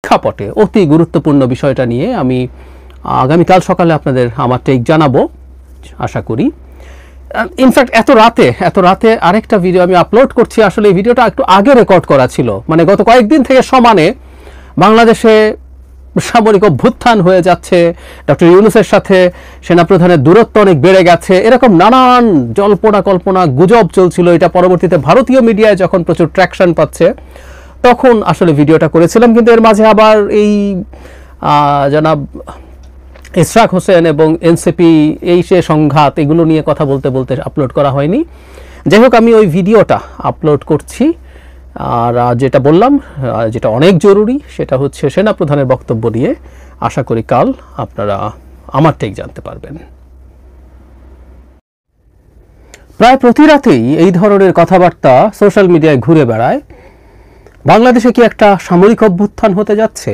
প্রেক্ষাপটে অতি গুরুত্বপূর্ণ বিষয়টা নিয়ে আমি আগামীকাল সকালে আপনাদের আমার টেক জানাবো আশা করি। ইনফ্যাক্ট এত রাতে আরেকটা ভিডিও আমি আপলোড করছি। আসলে এই ভিডিওটা একটু আগে রেকর্ড করা ছিল, মানে গত কয়েকদিন থেকে সমানে বাংলাদেশে সামরিক অভ্যুত্থান হয়ে যাচ্ছে, ডক্টর ইউনূসের সাথে সেনাপ্রধানের দূরত্ব অনেক বেড়ে গেছে, এরকম নানান জল্পনা কল্পনা গুজব চলছিল। এটা পরবর্তীতে ভারতীয় মিডিয়ায় যখন প্রচুর ট্র্যাকশন পাচ্ছে তখন আসলে ভিডিওটা করেছিলাম, কিন্তু এর মাঝে আবার এই জনাব ইশরাক হোসেন এবং এনসিপি এই সে সংঘাত এগুলো নিয়ে কথা বলতে বলতে আপলোড করা হয়নি। যাই হোক, আমি ওই ভিডিওটা আপলোড করছি। আর যেটা বললাম, যেটা অনেক জরুরি, সেটা হচ্ছে সেনাপ্রধানের বক্তব্য নিয়ে আশা করি কাল আপনারা আমার টেক জানতে পারবেন। প্রায় প্রতি রাতেই এই ধরনের কথাবার্তা সোশ্যাল মিডিয়ায় ঘুরে বেড়ায়। বাংলাদেশে কি একটা সামরিক অভ্যুত্থান হতে যাচ্ছে,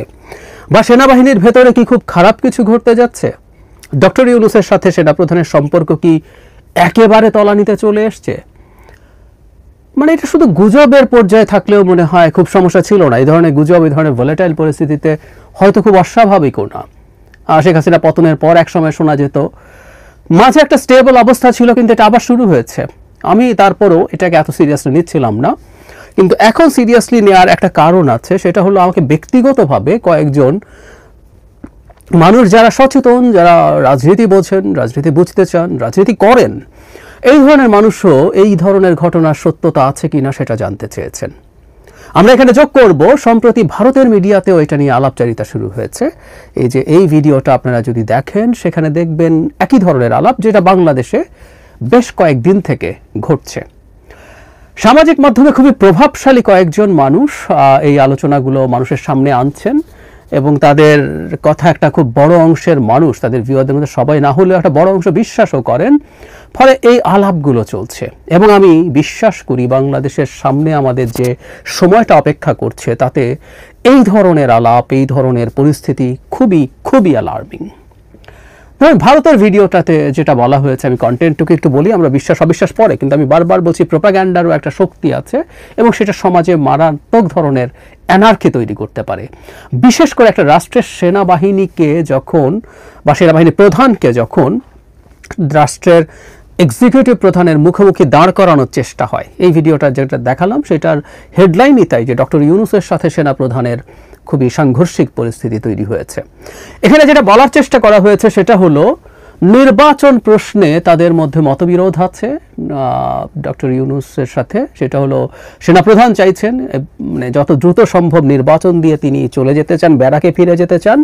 বা সেনাবাহিনীর ভেতরে কি খুব খারাপ কিছু ঘটতে যাচ্ছে? ডক্টর ইউনূসের সাথে সেনাপ্রধানের সম্পর্ক কি একেবারে তলানিতে চলে এসছে? মানে এটা শুধু গুজবের পর্যায়ে থাকলেও মনে হয় খুব সমস্যা ছিল না। এই ধরনের গুজব এই ধরনের ভোলেটাইল পরিস্থিতিতে হয়তো খুব অস্বাভাবিকও না। শেখ হাসিনা পতনের পর এক সময় শোনা যেত, মাঝে একটা স্টেবল অবস্থা ছিল, কিন্তু এটা আবার শুরু হয়েছে। আমি তারপরও এটাকে এত সিরিয়াসলি নিচ্ছিলাম না, কিন্তু এখন সিরিয়াসলি নেওয়ার একটা কারণ আছে। সেটা হলো আমাকে ব্যক্তিগতভাবে কয়েকজন মানুষ যারা সচেতন, যারা রাজনীতি বোঝেন, রাজনীতি বুঝতে চান, রাজনীতি করেন, এই ধরনের মানুষও এই ধরনের ঘটনার সত্যতা আছে কিনা সেটা জানতে চেয়েছেন। আমরা এখানে যোগ করব, সম্প্রতি ভারতের মিডিয়াতেও এটা নিয়ে আলাপচারিতা শুরু হয়েছে। এই যে এই ভিডিওটা আপনারা যদি দেখেন, সেখানে দেখবেন একই ধরনের আলাপ, যেটা বাংলাদেশে বেশ কয়েকদিন থেকে ঘটছে। সামাজিক মাধ্যমে খুবই প্রভাবশালী কয়েকজন মানুষ এই আলোচনাগুলো মানুষের সামনে আনছেন, এবং তাদের কথা একটা খুব বড় অংশের মানুষ, তাদের ভিউয়ারদের মধ্যে সবাই না হলেও একটা বড় অংশ বিশ্বাসও করেন। ফলে এই আলাপগুলো চলছে, এবং আমি বিশ্বাস করি বাংলাদেশের সামনে আমাদের যে সময়টা অপেক্ষা করছে তাতে এই ধরনের আলাপ, এই ধরনের পরিস্থিতি খুবই খুবই অ্যালার্মিং। ভারতের ভিডিওটাতে যেটা বলা হয়েছে, আমি কন্টেন্টটুকু একটু বলি। আমরা বিশ্বাস অবিশ্বাস পরে, কিন্তু আমি বারবার বলছি প্রোপাগ্যান্ডারও একটা শক্তি আছে, এবং সেটা সমাজে মারাত্মক ধরনের অ্যানার্কি তৈরি করতে পারে। বিশেষ করে একটা রাষ্ট্রের সেনাবাহিনীকে যখন, বা সেনাবাহিনীর প্রধানকে যখন রাষ্ট্রের এক্সিকিউটিভ প্রধানের মুখোমুখি দাঁড় করানোর চেষ্টা হয়। এই ভিডিওটা যেটা দেখালাম সেটার হেডলাইনই তাই, যে ডক্টর ইউনূসের সাথে সেনাপ্রধানের খুবই সাংঘর্ষিক পরিস্থিতি তৈরি হয়েছে। এখানে যেটা বলার চেষ্টা করা হয়েছে সেটা হলো, নির্বাচন প্রশ্নে তাদের মধ্যে মতবিরোধ আছে ডক্টর ইউনূসের সাথে। সেটা হলো, সেনাপ্রধান চাইছেন মানে যত দ্রুত সম্ভব নির্বাচন দিয়ে তিনি চলে যেতে চান, ব্যারাকে ফিরে যেতে চান,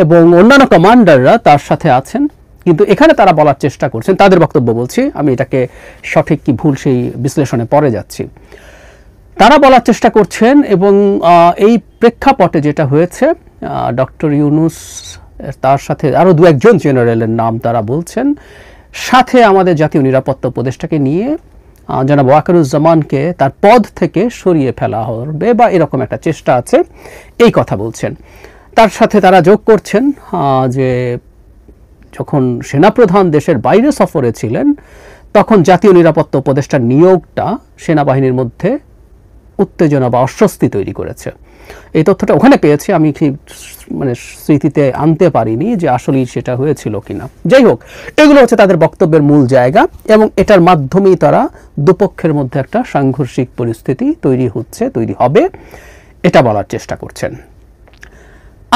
এবং অন্যান্য কমান্ডাররা তার সাথে আছেন। কিন্তু এখানে তারা বলার চেষ্টা করছেন, তাদের বক্তব্য বলছি, আমি এটাকে সঠিক কি ভুল সেই বিশ্লেষণে পরে যাচ্ছি। তারা বলার চেষ্টা করছেন, এবং এই প্রেক্ষাপটে যেটা হয়েছে, ডক্টর ইউনূস তার সাথে আরও দু একজন জেনারেলের নাম তারা বলছেন, সাথে আমাদের জাতীয় নিরাপত্তা উপদেষ্টাকে নিয়ে জনাব ওয়াকারুজ্জামানকে তার পদ থেকে সরিয়ে ফেলা হবে, বা এরকম একটা চেষ্টা আছে, এই কথা বলছেন। তার সাথে তারা যোগ করছেন যে যখন সেনাপ্রধান দেশের বাইরে সফরে ছিলেন, তখন জাতীয় নিরাপত্তা উপদেষ্টার নিয়োগটা সেনাবাহিনীর মধ্যে উত্তেজনা বা অস্বস্তি তৈরি করেছে। এই তথ্যটা ওখানে পেয়েছি, আমি মানে স্মৃতিতে আনতে পারিনি যে আসলেই সেটা হয়েছিল কিনা। যাই হোক, এগুলো হচ্ছে তাদের বক্তব্যের মূল জায়গা, এবং এটার মাধ্যমেই তারা দুপক্ষের মধ্যে একটা সাংঘর্ষিক পরিস্থিতি তৈরি হবে, এটা বলার চেষ্টা করছেন।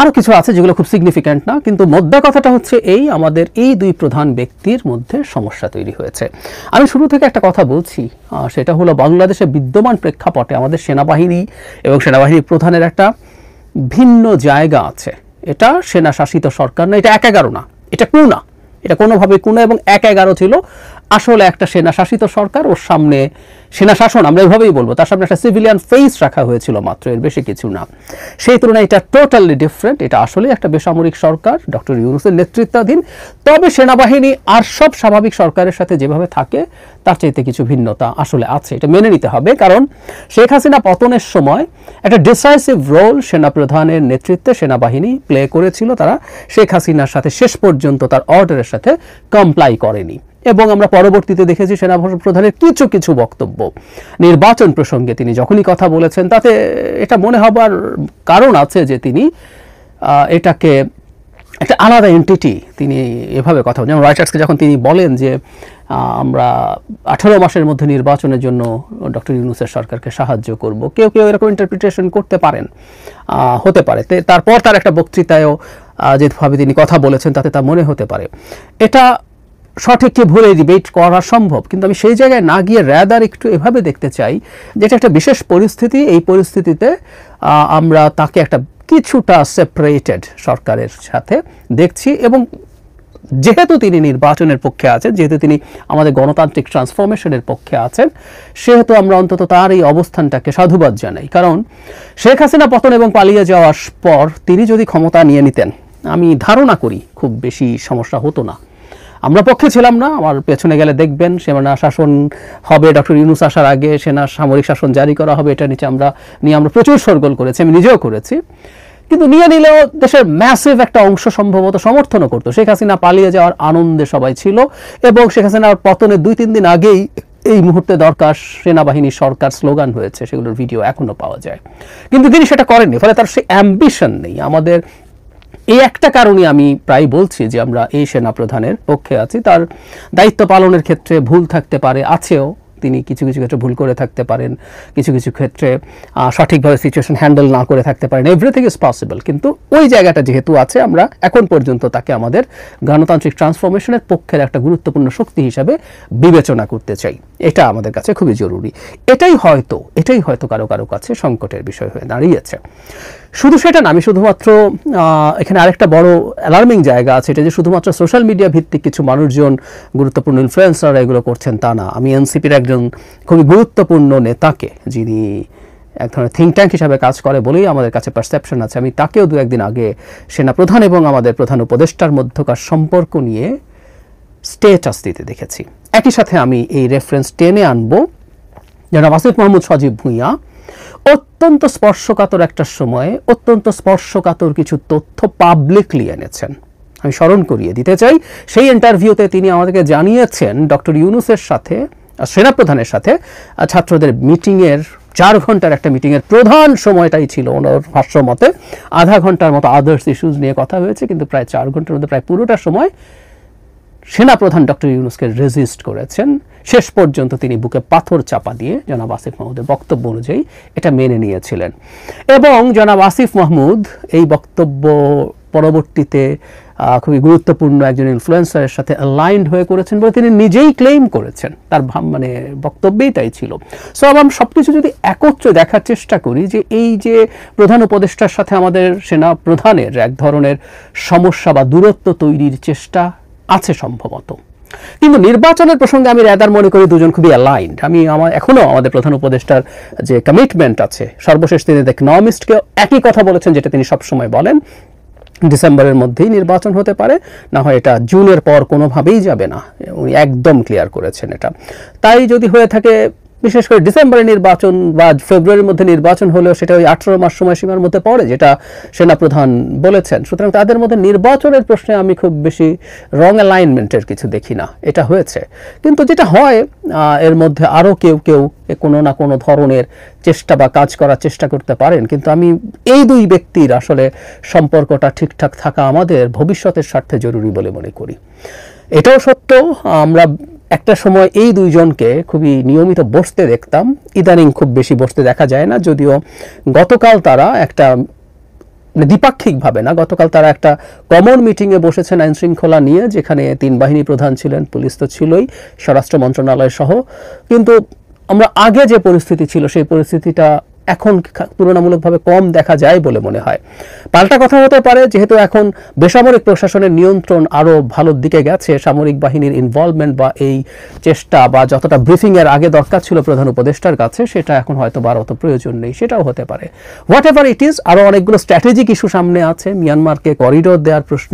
আরও কিছু আছে যেগুলো খুব সিগনিফিক্যান্ট না, কিন্তু মোদ্দা কথাটা হচ্ছে এই, আমাদের এই দুই প্রধান ব্যক্তির মধ্যে সমস্যা তৈরি হয়েছে। আমি শুরু থেকে একটা কথা বলছি, সেটা হলো বাংলাদেশে বিদ্যমান প্রেক্ষাপটে আমাদের সেনাবাহিনী এবং সেনাবাহিনীর প্রধানের একটা ভিন্ন জায়গা আছে। এটা সেনা শাসিত সরকার না, এটা ১/১১ না, এটা ক্যু না, এটা কোনোভাবে ক্যু না, এবং ১/১১ ছিল আসলে একটা সেনা শাসিত সরকার। ওর সামনে সেনা শাসন আমরা এভাবেই বলবো, তার সামনে একটা সিভিলিয়ান ফেস রাখা হয়েছিল মাত্র, এর বেশি কিছু না। সেই তুলনায় এটা টোটালি ডিফারেন্ট। এটা আসলে একটা বেসামরিক সরকার ডক্টর ইউনূসের নেতৃত্বাধীন, তবে সেনাবাহিনী আর সব স্বাভাবিক সরকারের সাথে যেভাবে থাকে তার চাইতে কিছু ভিন্নতা আসলে আছে, এটা মেনে নিতে হবে। কারণ শেখ হাসিনা পতনের সময় একটা ডিসাইসিভ রোল সেনাপ্রধানের নেতৃত্বে সেনাবাহিনী প্লে করেছিল। তারা শেখ হাসিনার সাথে শেষ পর্যন্ত তার অর্ডারের সাথে কমপ্লাই করেনি, এবং আমরা পরবর্তীতে দেখেছি সেনাপ্রধানের কিছু কিছু বক্তব্য নির্বাচন প্রসঙ্গে তিনি যখনই কথা বলেছেন তাতে এটা মনে হবার কারণ আছে যে তিনি এটাকে একটা আলাদা এন্টিটি তিনি এভাবে কথা বলেন। যেমন রয়টার্সকে যখন তিনি বলেন যে আমরা 18 মাসের মধ্যে নির্বাচনের জন্য ডক্টর ইউনূসের সরকারকে সাহায্য করব, কেউ কেউ এরকম ইন্টারপ্রিটেশন করতে পারেন, হতে পারে। তারপর তার একটা বক্তৃতায়ও যেভাবে তিনি কথা বলেছেন তাতে তা মনে হতে পারে। এটা সঠিক কি ভুলে ডিবেট করা সম্ভব, কিন্তু আমি সেই জায়গায় না গিয়ে র্যাদার একটু এভাবে দেখতে চাই যেটা একটা বিশেষ পরিস্থিতি, এই পরিস্থিতিতে আমরা তাকে একটা কিছুটা সেপারেটেড সরকারের সাথে দেখছি। এবং যেহেতু তিনি নির্বাচনের পক্ষে আছেন, যেহেতু তিনি আমাদের গণতান্ত্রিক ট্রান্সফরমেশনের পক্ষে আছেন, সেহেতু আমরা অন্তত তার এই অবস্থানটাকে সাধুবাদ জানাই। কারণ শেখ হাসিনা পতন এবং পালিয়ে যাওয়ার পর তিনি যদি ক্ষমতা নিয়ে নিতেন, আমি ধারণা করি খুব বেশি সমস্যা হতো না। আমরা পক্ষে ছিলাম না, আমার পেছনে গেলে দেখবেন সেনা শাসন হবে, ডক্টর ইউনূস আসার আগে সেনা সামরিক শাসন জারি করা হবে, এটা নিয়ে আমরা প্রচুর শোরগোল করেছি, আমি নিজেও করেছি। কিন্তু নিয়ে নিলেও দেশের ম্যাসিভ একটা অংশ সম্ভবত সমর্থনও করতো। শেখ হাসিনা পালিয়ে যাওয়ার আনন্দে সবাই ছিল, এবং শেখ হাসিনার পতনের 2-3 দিন আগেই এই মুহূর্তে দরকার সেনাবাহিনী সরকার স্লোগান হয়েছে, সেগুলোর ভিডিও এখনো পাওয়া যায়। কিন্তু তিনি সেটা করেননি, ফলে তার সেই অ্যাম্বিশন নেই। আমাদের এই একটা কারণে আমি প্রায় বলছি যে আমরা এই সেনাপ্রধানের পক্ষে আছি। তার দায়িত্ব পালনের ক্ষেত্রে ভুল থাকতে পারে, আছেও, তিনি কিছু কিছু ক্ষেত্রে ভুল করে থাকতে পারেন, কিছু কিছু ক্ষেত্রে সঠিকভাবে সিচুয়েশন হ্যান্ডেল না করে থাকতে পারেন, এভরিথিং ইজ পসিবল। কিন্তু ওই জায়গাটা যেহেতু আছে, আমরা এখন পর্যন্ত তাকে আমাদের গণতান্ত্রিক ট্রান্সফরমেশনের পক্ষের একটা গুরুত্বপূর্ণ শক্তি হিসাবে বিবেচনা করতে চাই। এটা আমাদের কাছে খুবই জরুরি। এটাই হয়তো কারো কারো কাছে সংকটের বিষয় হয়ে দাঁড়িয়েছে। শুধু সেটা না, আমি শুধুমাত্র এখানে আরেকটা বড় অ্যালার্মিং জায়গা আছে, এটা যে শুধুমাত্র সোশ্যাল মিডিয়া ভিত্তিক কিছু মানুষজন, গুরুত্বপূর্ণ ইনফ্লুয়েন্সাররা এগুলো করছেন তা না। আমি এনসিপির একজন খুবই গুরুত্বপূর্ণ নেতাকে, যিনি এক ধরনের থিঙ্ক ট্যাঙ্ক হিসাবে কাজ করে বলেই আমাদের কাছে পারসেপশন আছে, আমি তাকেও 2-1 দিন আগে সেনাপ্রধান এবং আমাদের প্রধান উপদেষ্টার মধ্যকার সম্পর্ক নিয়ে স্টেটাস দিতে দেখেছি। একই সাথে আমি এই রেফারেন্স টেনে আনবো, জনাব আসিফ মাহমুদ সজীব ভুঁইয়া অত্যন্ত স্পর্শকাতর একটা সময়ে অত্যন্ত স্পর্শকাতর কিছু তথ্য পাবলিকলি এনেছেন। আমি স্মরণ করিয়ে দিতে চাই, সেই ইন্টারভিউতে তিনি আমাদেরকে জানিয়েছেন ডক্টর ইউনূসের সাথে, সেনাপ্রধানের সাথে ছাত্রদের মিটিংয়ের 4 ঘন্টার একটা মিটিংয়ের প্রধান সময়টাই ছিল ওনার ভাষ্য মতে 1/2 ঘন্টার মতো আদার্স ইস্যুজ নিয়ে কথা হয়েছে, কিন্তু প্রায় 4 ঘন্টার মধ্যে প্রায় পুরোটা সময় সেনাপ্রধান ডক্টর ইউনূসকে রেজিস্ট করেছেন। শেষ পর্যন্ত তিনি বুকে পাথর চাপা দিয়ে জনাব আসিফ মাহমুদের বক্তব্য অনুযায়ী এটা মেনে নিয়েছিলেন। এবং জনাব আসিফ মাহমুদ এই বক্তব্য পরবর্তীতে খুবই গুরুত্বপূর্ণ একজন ইনফ্লুয়েন্সারের সাথে অ্যালাইন্ড হয়ে করেছেন বলে তিনি নিজেই ক্লেইম করেছেন, তার বক্তব্যেই তাই ছিল। সো আমরা সবকিছু যদি একত্রে দেখার চেষ্টা করি যে এই যে প্রধান উপদেষ্টার সাথে আমাদের সেনা প্রধানের এক ধরনের সমস্যা বা দূরত্ব তৈরির চেষ্টা আছে সম্ভবত, কিন্তু নির্বাচনের প্রসঙ্গে আমি রেদার মনে করি দুজন খুবই অ্যালাইন্ড। এখনো আমাদের প্রধান উপদেষ্টার যে কমিটমেন্ট আছে, সর্বশেষ তিনি দ্য ইকোনমিস্টকে একই কথা বলেছেন যেটা তিনি সবসময় বলেন, ডিসেম্বরের মধ্যেই নির্বাচন হতে পারে, না হয় এটা জুনের পর কোনোভাবেই যাবে না। উনি একদম ক্লিয়ার করেছেন এটা। তাই যদি হয়ে থাকে, বিশেষ করে ডিসেম্বরে নির্বাচন বা ফেব্রুয়ারির মধ্যে নির্বাচন হলেও সেটা ওই 18 মাস সময়সীমার মধ্যে পড়ে, যেটা সেনাপ্রধান বলেছেন। সুতরাং তাদের মধ্যে নির্বাচনের প্রশ্নে আমি খুব বেশি রং অ্যালাইনমেন্টের কিছু দেখি না। এটা হয়েছে, কিন্তু যেটা হয় এর মধ্যে আরও কেউ কেউ কোনো না কোনো ধরনের চেষ্টা বা কাজ করার চেষ্টা করতে পারেন, কিন্তু আমি এই 2 ব্যক্তির আসলে সম্পর্কটা ঠিকঠাক থাকা আমাদের ভবিষ্যতের স্বার্থে জরুরি বলে মনে করি। এটাও সত্য, আমরা একটা সময় এই 2 জনকে খুবই নিয়মিত বসতে দেখতাম, ইদানিং খুব বেশি বসতে দেখা যায় না। যদিও গতকাল তারা একটা দ্বিপাক্ষিকভাবে না, গতকাল তারা একটা কমন মিটিংয়ে বসেছেন আইন শৃঙ্খলা নিয়ে, যেখানে 3 বাহিনী প্রধান ছিলেন, পুলিশ তো ছিলই, স্বরাষ্ট্র মন্ত্রণালয় সহ। কিন্তু আমরা আগে যে পরিস্থিতি ছিল সেই পরিস্থিতিটা এখন তুলনামূলকভাবে কম দেখা যায় বলে মনে হয়। পাল্টা কথা হতে পারে, যেহেতু এখন বেসামরিক প্রশাসনের নিয়ন্ত্রণ আরও ভালোর দিকে গেছে, সামরিক বাহিনীর ইনভলভমেন্ট বা এই চেষ্টা বা যতটা ব্রিফিংয়ের আগে দরকার ছিল প্রধান উপদেষ্টার কাছে, সেটা এখন হয়তো বা অত প্রয়োজন নেই, সেটাও হতে পারে। হোয়াট এভার ইট ইজ, আরও অনেকগুলো স্ট্র্যাটেজিক ইস্যু সামনে আছে। মিয়ানমারকে করিডোর দেওয়ার প্রশ্ন,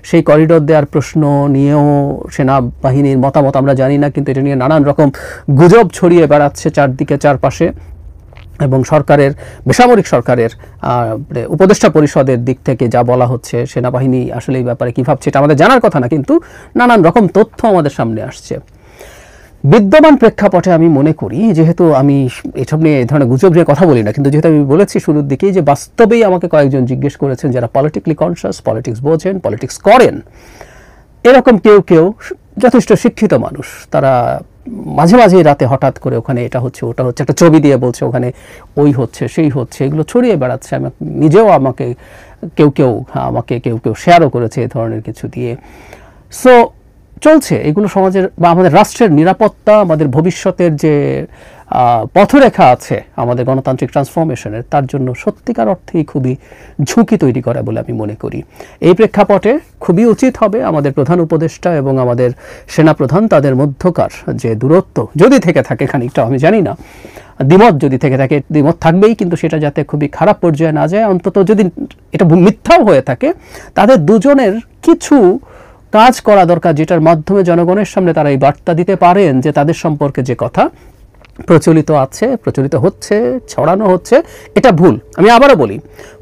সেই করিডোর দেওয়ার প্রশ্ন নিয়েও সেনাবাহিনীর মতামত আমরা জানি না, কিন্তু এটা নিয়ে নানান রকম গুজব ছড়িয়ে বেড়াচ্ছে চারদিকে চারপাশে। এবং সরকারের বেসামরিক সরকারের উপদেষ্টা পরিষদের দিক থেকে যা বলা হচ্ছে, সেনাবাহিনী আসলে এই ব্যাপারে কী ভাবছে এটা আমাদের জানার কথা না, কিন্তু নানান রকম তথ্য আমাদের সামনে আসছে। বিদ্যমান প্রেক্ষাপটে আমি মনে করি, যেহেতু আমি এসব নিয়ে এই ধরনের গুজব নিয়ে কথা বলি না, কিন্তু যেহেতু আমি বলেছি শুরুর দিকেই যে বাস্তবেই আমাকে কয়েকজন জিজ্ঞেস করেছেন যারা পলিটিক্যালি কনসিয়াস, পলিটিক্স বোঝেন, পলিটিক্স করেন, এরকম কেউ কেউ যথেষ্ট শিক্ষিত মানুষ, তারা মাঝে মাঝে রাতে হঠাৎ করে ওখানে এটা হচ্ছে ওটা হচ্ছে একটা ছবি দিয়ে বলছে ওখানে ওই হচ্ছে সেই হচ্ছে, এগুলো ছড়িয়ে বেড়াচ্ছে। আমি নিজেও কেউ কেউ শেয়ারও করেছে এ ধরনের কিছু দিয়ে। সো চলছে এগুলো সমাজের বা আমাদের রাষ্ট্রের নিরাপত্তা, আমাদের ভবিষ্যতের যে পথরেখা আছে আমাদের গণতান্ত্রিক ট্রান্সফরমেশনের, তার জন্য সত্যিকার অর্থেই খুবই ঝুঁকি তৈরি করে বলে আমি মনে করি। এই প্রেক্ষাপটে খুবই উচিত হবে আমাদের প্রধান উপদেষ্টা এবং আমাদের সেনাপ্রধান তাদের মধ্যকার যে দূরত্ব যদি থেকে থাকে, খানিকটা আমি জানি না, দ্বিমত যদি থেকে থাকে, দ্বিমত থাকবেই, কিন্তু সেটা যাতে খুবই খারাপ পর্যায়ে না যায়, অন্তত যদি এটা মিথ্যাও হয়ে থাকে, তাদের দুজনের কিছু কাজ করা দরকার যেটার মাধ্যমে জনগণের সামনে তারা এই বার্তা দিতে পারেন যে তাদের সম্পর্কে যে কথা প্রচলিত হচ্ছে, ছড়ানো হচ্ছে, এটা ভুল। আমি আবারও বলি,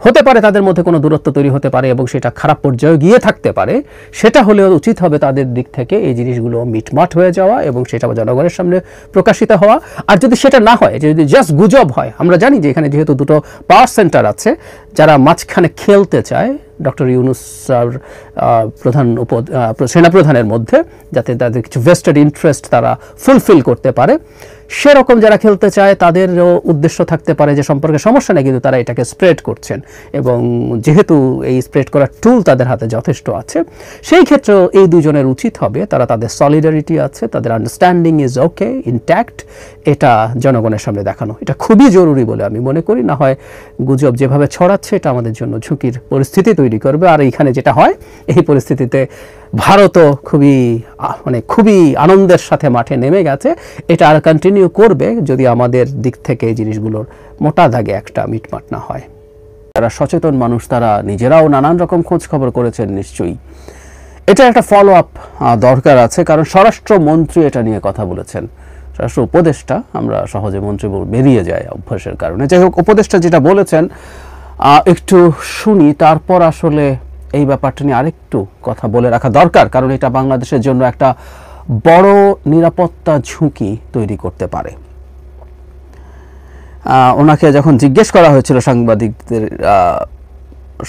হতে পারে তাদের মধ্যে কোনো দূরত্ব তৈরি হতে পারে এবং সেটা খারাপ পর্যায়ে গিয়ে থাকতে পারে, সেটা হলেও উচিত হবে তাদের দিক থেকে এই জিনিসগুলো মিটমাট হয়ে যাওয়া এবং সেটা জনগণের সামনে প্রকাশিত হওয়া। আর যদি সেটা না হয়, যদি জাস্ট গুজব হয়, আমরা জানি যে এখানে যেহেতু দুটো পাওয়ার সেন্টার আছে যারা মাঝখানে খেলতে চায় ডক্টর ইউনূস সেনাপ্রধানের মধ্যে, যাতে তাদের কিছু ভেস্টেড ইন্টারেস্ট তারা ফুলফিল করতে পারে, সেরকম যারা খেলতে চায় তাদেরও উদ্দেশ্য থাকতে পারে যে সম্পর্কে সমস্যা নেই, কিন্তু তারা এটাকে স্প্রেড করছেন। এবং যেহেতু এই স্প্রেড করার টুল তাদের হাতে যথেষ্ট আছে, সেই ক্ষেত্রেও এই দুজনের উচিত হবে তারা তাদের সলিডারিটি আছে, তাদের আন্ডারস্ট্যান্ডিং ইজ ওকে, ইনট্যাক্ট, এটা জনগণের সামনে দেখানো এটা খুবই জরুরি বলে আমি মনে করি। না হয় গুজব যেভাবে ছড়াচ্ছে এটা আমাদের জন্য ঝুঁকির পরিস্থিতি তৈরি করবে। আর এইখানে যেটা হয়, এই পরিস্থিতিতে ভারতও খুবই আনন্দের সাথে মাঠে নেমে গেছে, এটা আর কন্টিনিউ করবে যদি আমাদের দিক থেকে এই জিনিসগুলোর মোটা দাগে একটা মিটমাট না হয়। যারা সচেতন মানুষ তারা নিজেরাও নানান রকম খোঁজ খবর করেছেন নিশ্চয়ই। এটা একটা ফলো আপ দরকার আছে, কারণ স্বরাষ্ট্রমন্ত্রী এটা নিয়ে কথা বলেছেন। স্বরাষ্ট্র উপদেষ্টা, আমরা সহজে মন্ত্রী বেরিয়ে যায় অভ্যাসের কারণে। যাই হোক, উপদেষ্টা যেটা বলেছেন একটু শুনি, তারপর আসলে এই ব্যাপারটা নিয়ে আরেকটু কথা বলে রাখা দরকার, কারণ এটা বাংলাদেশের জন্য একটা বড় নিরাপত্তা ঝুঁকি তৈরি করতে পারে। ওনাকে যখন জিজ্ঞেস করা হয়েছিল সাংবাদিকদের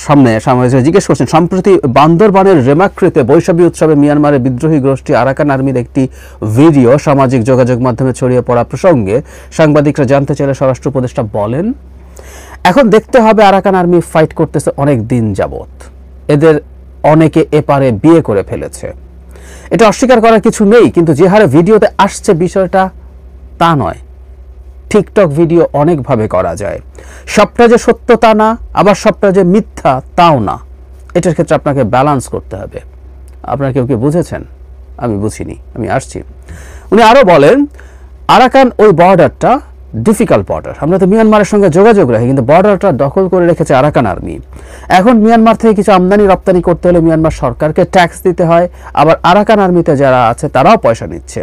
সামনে জিজ্ঞেস করছেন, সম্প্রতি বান্দরবানের রেমাক্রিতে বৈশাখী উৎসবে মিয়ানমারের বিদ্রোহী গোষ্ঠী আরাকান আর্মির একটি ভিডিও সামাজিক যোগাযোগ মাধ্যমে ছড়িয়ে পড়া প্রসঙ্গে সাংবাদিকরা জানতে চাইলে স্বরাষ্ট্র উপদেষ্টা বলেন, এখন দেখতে হবে আরাকান আর্মি ফাইট করতেছে অনেক দিন যাবত, এদের অনেকে এপারে বিয়ে করে ফেলেছে, এটা অস্বীকার করার কিছু নেই, কিন্তু যে হারে ভিডিওতে আসছে বিষয়টা তা নয়। টিকটক ভিডিও অনেকভাবে করা যায়, সবটা যে সত্য তা না, আবার সবটা যে মিথ্যা তাও না, এটার ক্ষেত্রে আপনাকে ব্যালেন্স করতে হবে। আপনারা কেউ বুঝেছেন? আমি বুঝিনি, আমি আসছি। উনি আরো বলেন, আরাকান ওই বর্ডারটা ডিফিকাল্ট বর্ডার, আমরা তো মিয়ানমারের সঙ্গে যোগাযোগ রাখি, কিন্তু বর্ডারটা দখল করে রেখেছে আরাকান আর্মি। এখন মিয়ানমার থেকে কিছু আমদানি রপ্তানি করতে হলে মিয়ানমার সরকারকে ট্যাক্স দিতে হয়, আবার আরাকান আর্মিতে যারা আছে তারাও পয়সা নিচ্ছে।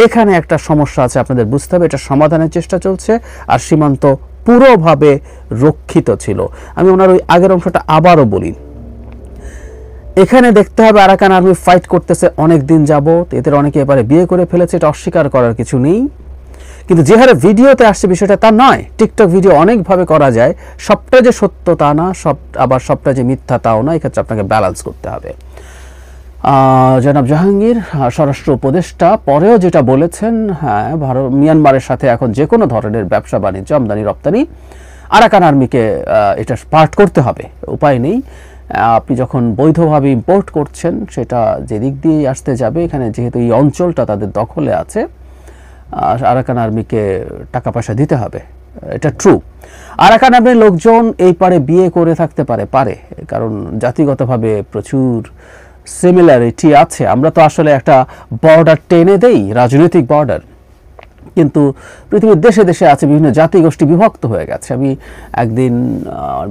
এখানে একটা সমস্যা আছে, আপনাদের বুঝতে হবে, এটা সমাধানের চেষ্টা চলছে, আর সীমান্ত পুরোভাবে রক্ষিত ছিল। আমি ওনার ওই আগের অংশটা আবারও বলি, এখানে দেখতে হবে আরাকান আর্মি ফাইট করতেছে অনেক দিন যাবত, এদের অনেকে এবারে বিয়ে করে ফেলেছে, এটা অস্বীকার করার কিছু নেই, কিন্তু যে হারে ভিডিওতে আসছে বিষয়টা তা নয়। টিকটক ভিডিও অনেকভাবে করা যায়, সবটা যে সত্য তা না, আবার সবটা যে মিথ্যা তাও না, এক্ষেত্রে আপনাকে ব্যালেন্স করতে হবে। জনাব জাহাঙ্গীর স্বরাষ্ট্র উপদেষ্টা পরেও যেটা বলেছেন, হ্যাঁ, মিয়ানমারের সাথে এখন যে কোনো ধরনের ব্যবসা বাণিজ্য, আমদানি রপ্তানি আরাকান আর্মিকে এটা পার্ট করতে হবে, উপায় নেই। আপনি যখন বৈধভাবে ইম্পোর্ট করছেন সেটা যেদিক দিয়ে আসতে যাবে, এখানে যেহেতু এই অঞ্চলটা তাদের দখলে আছে, আরাকান আর্মিকে টাকা পয়সা দিতে হবে, এটা ট্রু। আরাকান আর্মির লোকজন এই পারে বিয়ে করে থাকতে পারে, কারণ জাতিগতভাবে প্রচুর সিমিলারিটি আছে। আমরা তো আসলে একটা বর্ডার টেনে দেই, রাজনৈতিক বর্ডার, কিন্তু পৃথিবীর দেশে দেশে আছে, বিভিন্ন জাতিগোষ্ঠী বিভক্ত হয়ে গেছে। আমি একদিন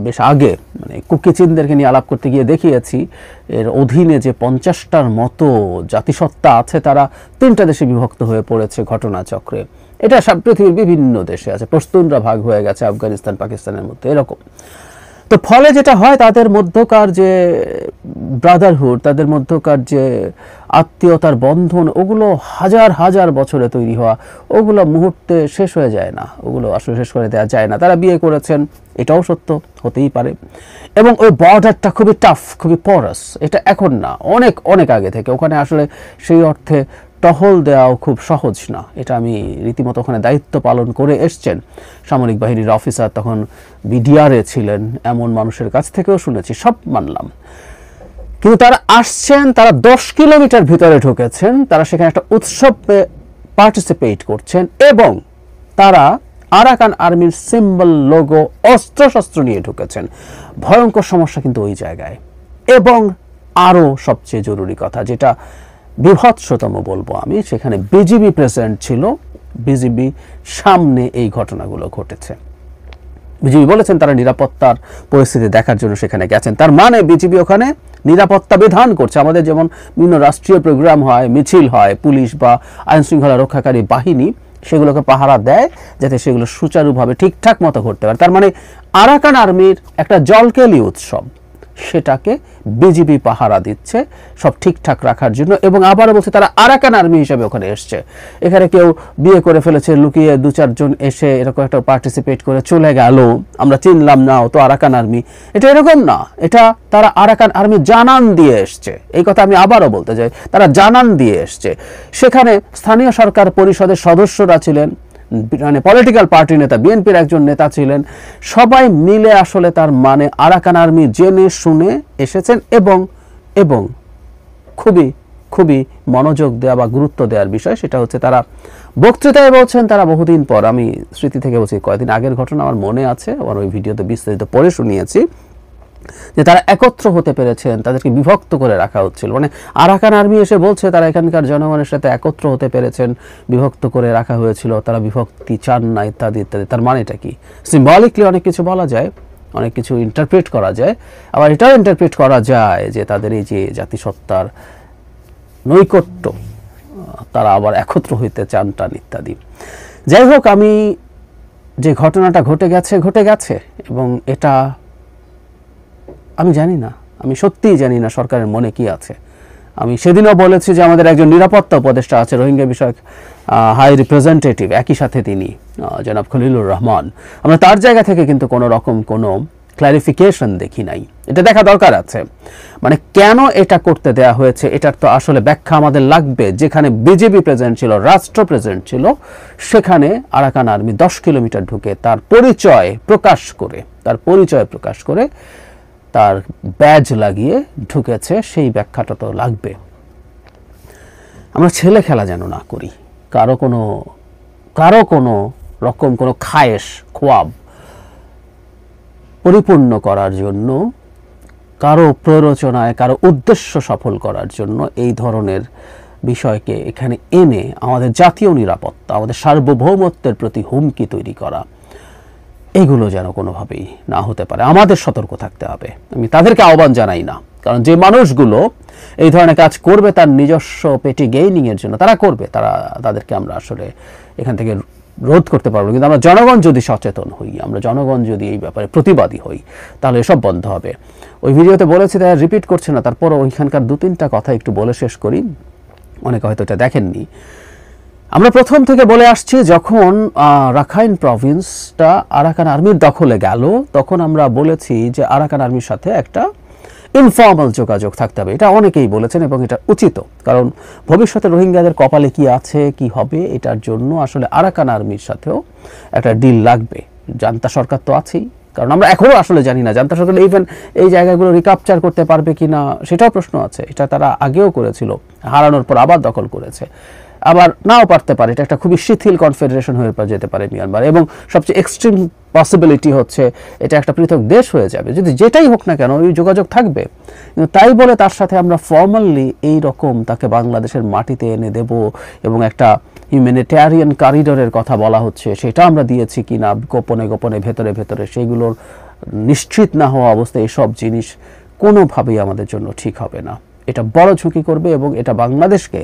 বেশ আগে কুকি চীনদেরকে নিয়ে আলাপ করতে গিয়ে দেখিয়েছি, এর অধীনে যে 50টার মতো জাতিসত্তা আছে তারা 3টা দেশে বিভক্ত হয়ে পড়েছে ঘটনাচক্রে। এটা সব পৃথিবীর বিভিন্ন দেশে আছে, পশতুনরা ভাগ হয়ে গেছে আফগানিস্তান পাকিস্তানের মধ্যে এরকম। তো ফলে যেটা হয়, তাদের মধ্যকার যে ব্রাদারহুড, তাদের মধ্যকার যে আত্মীয়তার বন্ধন, ওগুলো হাজার হাজার বছরে তৈরি হওয়া, ওগুলো মুহূর্তে শেষ হয়ে যায় না, ওগুলো আসলে শেষ করে দেওয়া যায় না। তারা বিয়ে করেছেন, এটাও সত্য, হতেই পারে। এবং ওই বর্ডারটা খুবই টাফ, খুবই পরাস, এটা এখন না, অনেক অনেক আগে থেকে ওখানে আসলে সেই অর্থে টহল দেওয়াও খুব সহজ না। এটা আমি রীতিমতো ওখানে দায়িত্ব পালন করে এসছেন সামরিক বাহিনীর অফিসার, তখন বিডিআরে ছিলেন, এমন মানুষের কাছ থেকেও শুনেছি, সব মানলাম। কিন্তু তারা আসছেন, তারা 10 কিলোমিটার ভিতরে ঢুকেছেন, তারা সেখানে একটা উৎসবে পার্টিসিপেট করছেন এবং তারা আরাকান আর্মির সিম্বল, লোগো, অস্ত্রশস্ত্র নিয়ে ঢুকেছেন। ভয়ঙ্কর সমস্যা কিন্তু ওই জায়গায়। এবং আরও সবচেয়ে জরুরি কথা, যেটা বিভৎসতম বলবো আমি, সেখানে বিজিবি প্রেজেন্ট ছিল, বিজিবি সামনে এই ঘটনাগুলো ঘটেছে। বিজিবি বলেছেন তারা নিরাপত্তার পরিস্থিতি দেখার জন্য সেখানে গেছেন। তার মানে বিজিবি ওখানে নিরাপত্তা বিধান করছে। আমাদের যেমন বিভিন্ন রাষ্ট্রীয় প্রোগ্রাম হয়, মিছিল হয়, পুলিশ বা আইন শৃঙ্খলা রক্ষাকারী বাহিনী সেগুলোকে পাহারা দেয় যাতে সেগুলো সুচারুভাবে ঠিকঠাক মতো ঘটতে পারে। তার মানে আরাকান আর্মির একটা জলকেলি উৎসব, সেটাকে বিজিবি পাহারা দিচ্ছে সব ঠিকঠাক রাখার জন্য। এবং আবারও বলছে তারা আরাকান আর্মি হিসেবে ওখানে এসছে। এখানে কেউ বিয়ে করে ফেলেছে, লুকিয়ে 2-4 জন এসে এরকম একটা পার্টিসিপেট করে চলে গেল, আমরা চিনলাম না, ও তো আরাকান আর্মি, এটা এরকম না। এটা তারা আরাকান আর্মি জানান দিয়ে এসছে, এই কথা আমি আবারও বলতে চাই, তারা জানান দিয়ে এসছে। সেখানে স্থানীয় সরকার পরিষদের সদস্যরা ছিলেন, মানে পলিটিক্যাল পার্টির নেতা, বিএনপির একজন নেতা ছিলেন, সবাই মিলে আসলে তার মানে আরাকান আর্মি জেনে শুনে এসেছেন। এবং এবং খুবই খুবই মনোযোগ দেওয়া বা গুরুত্ব দেওয়ার বিষয় সেটা হচ্ছে তারা বক্তৃতায় বলছেন, তারা বহুদিন পর, আমি স্মৃতি থেকে বলছি, কয়েকদিন আগের ঘটনা আমার মনে আছে, আমার ওই ভিডিওতে বিস্তারিত পরে শুনিয়েছি, যে তারা একত্র হতে পেরেছেন, তাদেরকে বিভক্ত করে রাখা হচ্ছিল। মানে আরাকান আর্মি এসে বলছে তারা এখানকার জনগণের সাথে একত্র হতে পেরেছেন, বিভক্ত করে রাখা হয়েছিল, তারা বিভক্তি চান না, ইত্যাদি ইত্যাদি। তার মানেটা কি? সিম্বলিকলি অনেক কিছু বলা যায়, অনেক কিছু ইন্টারপ্রেট করা যায়, আবার এটাও ইন্টারপ্রেট করা যায় যে তাদের এই যে জাতিসত্তার নৈকট্য, তারা আবার একত্র হইতে চান টান ইত্যাদি। যাই হোক, আমি যে ঘটনাটা ঘটে গেছে এবং এটা আমি জানি না, আমি সত্যিই জানি না সরকারের মনে কি আছে। আমি সেদিনও বলেছি যে আমাদের একজন নিরাপত্তা উপদেষ্টা আছে, রোহিঙ্গা বিষয়ক হাই রিপ্রেজেন্টেটিভ, একই সাথে তিনি জনাব খলিলুর রহমান। আমরা তার জায়গা থেকে কিন্তু কোনো রকম কোনো ক্ল্যারিফিকেশন দেখি নাই। এটা দেখা দরকার আছে, মানে কেন এটা করতে দেয়া হয়েছে, এটার তো আসলে ব্যাখ্যা আমাদের লাগবে। যেখানে বিজেপি প্রেজেন্ট ছিল, রাষ্ট্র প্রেজেন্ট ছিল, সেখানে আরাকান আর্মি 10 কিলোমিটার ঢুকে তার পরিচয় প্রকাশ করে তার ব্যাজ লাগিয়ে ঢুকেছে, সেই ব্যাখ্যাটা তো লাগবে। আমরা ছেলে খেলা যেন না করি, কারো কোনো রকম কোনো খোয়াব পরিপূর্ণ করার জন্য, কারো প্ররোচনায়, কারো উদ্দেশ্য সফল করার জন্য এই ধরনের বিষয়কে এখানে এনে আমাদের জাতীয় নিরাপত্তা, আমাদের সার্বভৌমত্বের প্রতি হুমকি তৈরি করা, এগুলো যেন কোনোভাবেই না হতে পারে। আমাদের সতর্ক থাকতে হবে। আমি তাদেরকে আহ্বান জানাই না, কারণ যে মানুষগুলো এই ধরনের কাজ করবে তার নিজস্ব পেটি গেইনিংয়ের জন্য তারা করবে, তাদেরকে আমরা আসলে এখান থেকে রোধ করতে পারবো। কিন্তু আমরা জনগণ যদি সচেতন হই, আমরা জনগণ যদি এই ব্যাপারে প্রতিবাদী হই, তাহলে এসব বন্ধ হবে। ওই ভিডিওতে বলেছি, তাই রিপিট করছে না, তারপর ওইখানকার 2-3টা কথা একটু বলে শেষ করি, অনেকে হয়তো এটা দেখেননি। আমরা প্রথম থেকে বলে আসছি, যখন রাখাইন প্রভিন্সটা আরাকান আর্মির দখলে গেল, তখন আমরা বলেছি যে আরাকান আর্মির সাথে একটা ইনফর্মাল যোগাযোগ থাকতে হবে। এটা অনেকেই বলেছেন এবং এটা উচিত, কারণ ভবিষ্যতে রোহিঙ্গাদের কপালে কি আছে, কি হবে, এটার জন্য আসলে আরাকান আর্মির সাথেও একটা ডিল লাগবে। জান্তা সরকার তো আছেই, কারণ আমরা এখনও আসলে জানি না জান্তা সরকার ইভেন এই জায়গাগুলো রিক্যাপচার করতে পারবে কি না, সেটাও প্রশ্ন আছে। এটা তারা আগেও করেছিল, হারানোর পর আবার দখল করেছে, আবার নাও পারতে পারে। এটা একটা খুবই শিথিল কনফেডারেশন হয়ে যেতে পারে মিয়ানমার, এবং সবচেয়ে এক্সট্রিম পসিবিলিটি হচ্ছে এটা একটা পৃথক দেশ হয়ে যাবে। যদি যেটাই হোক না কেন, ওই যোগাযোগ থাকবে। কিন্তু তাই বলে তার সাথে আমরা ফর্মালি এই রকম তাকে বাংলাদেশের মাটিতে এনে দেব এবং একটা হিউম্যানিটেরিয়ান করিডোরের কথা বলা হচ্ছে, সেটা আমরা দিয়েছি কিনা গোপনে গোপনে, ভেতরে ভেতরে, সেইগুলোর নিশ্চিত না হওয়া অবস্থায় এসব জিনিস কোনোভাবেই আমাদের জন্য ঠিক হবে না। এটা বড় ঝুঁকি করবে এবং এটা বাংলাদেশকে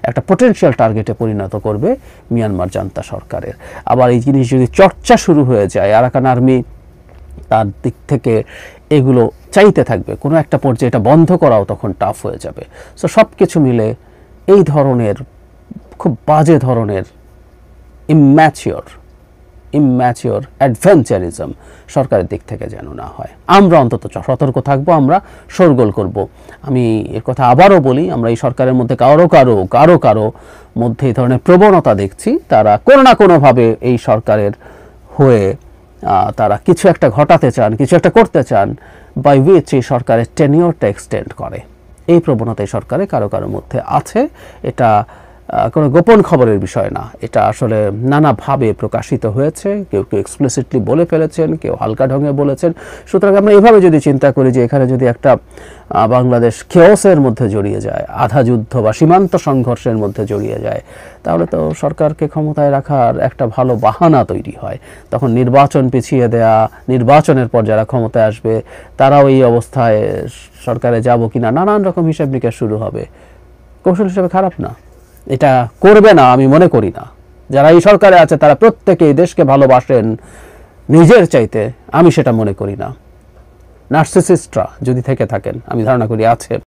একটা পোটেনশিয়াল টার্গেটে পরিণত করবে মিয়ানমার জান্তা সরকারের। আবার এই জিনিস যদি চর্চা শুরু হয়ে যায়, আরাকান আর্মি তার দিক থেকে এগুলো চাইতে থাকবে, কোনো একটা পর্যায়ে এটা বন্ধ করাও তখন টাফ হয়ে যাবে। সো সব কিছু মিলে এই ধরনের খুব বাজে ধরনের ইম্যাচিওর অ্যাডভেঞ্চারিজম সরকারের দিক থেকে যেন না হয়। আমরা অন্তত সতর্ক থাকবো, আমরা শোরগোল করব। আমি এর কথা আবারও বলি, আমরা এই সরকারের মধ্যে কারো মধ্যে এই ধরনের প্রবণতা দেখছি। তারা কোনো না কোনোভাবে এই সরকারের হয়ে তারা কিছু একটা ঘটাতে চান, কিছু একটা করতে চান, বাই উইচ এই সরকারের টেনিওরটা এক্সটেন্ড করে। এই প্রবণতা এই সরকারে কারো মধ্যে আছে। এটা কোনো গোপন খবরের বিষয় না, এটা আসলে নানাভাবে প্রকাশিত হয়েছে। কেউ এক্সপ্লিসিটলি বলে ফেলেছেন, কেউ হালকা ঢঙে বলেছেন। সুতরাং আমরা এভাবে যদি চিন্তা করি যে এখানে যদি একটা বাংলাদেশ কেওসের মধ্যে জড়িয়ে যায়, আধা যুদ্ধ বা সীমান্ত সংঘর্ষের মধ্যে জড়িয়ে যায়, তাহলে তো সরকারকে ক্ষমতায় রাখার একটা ভালো বাহানা তৈরি হয়। তখন নির্বাচন পিছিয়ে দেয়া, নির্বাচনের পর যারা ক্ষমতায় আসবে তারাও এই অবস্থায় সরকারে যাব কিনা নানান রকম হিসাব নিকাশ শুরু হবে। কৌশল হিসেবে খারাপ না, এটা করবে না আমি মনে করি না। যারা এই সরকারে আছে তারা প্রত্যেকেই দেশকে ভালোবাসেন নিজের চাইতে, আমি সেটা মনে করি না। নার্সিসিস্টরা যদি থেকে থাকেন, আমি ধারণা করি আছে।